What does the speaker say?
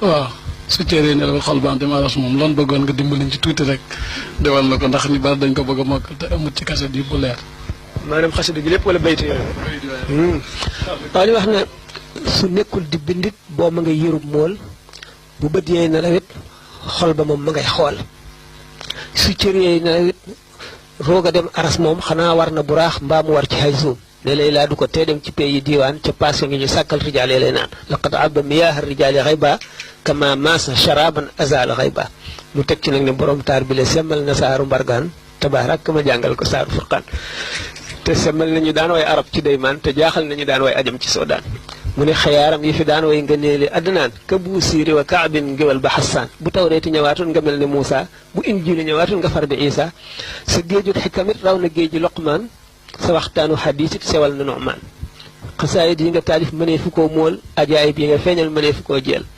waaw su cëree ne la xol bante maras moom loon bëggoon nga dimbaliñ ci tuuti rek dewal na ko ndax ñu bari dañ ko bëgg a mokkal te amut ci kaset yi bu leer. maanaam xasida gi lépp wala baytu yooyu. waaw li wax na su nekkul di bindit boo ma ngay yërub mool bu bët yeey na la wit xol ba moom ma ngay xool su cër yeey na la wit roog a dem aras moom xanaa war na buraax mbaa mu war ci hay zoom léeg-léeg laa du ko tee dem ci pays yi diiwaan ca paase ngi ñu sàkkal rijaal lay naan laqad abba miyaaha rijaali xayba kama maasa sharaban azal xayba mu teg ci nag ne borom taar bi le semmal na saaru mbargaan tabaarak ma jàngal ko saaru furqaan te semmal nañu daan way arab ci daymaan te jaaxal nañu daan way ajam ci soodaan mu ne xayaaram yi fi daan way nga neeli adnaan ka buu siiri wa kaabin ngéwal ba xassaan bu tawreeti ñëwaatoon nga mel ne Muusa bu injiili ñëwaatoon nga far bi Isa sa géejut xikamit raw na géeji Loqmaan sa waxtaanu xadiisit sewal na Nu'maan xasaayid yi nga taalif mënee fu koo mool ajaayib yi nga feeñal mënee fu koo jeel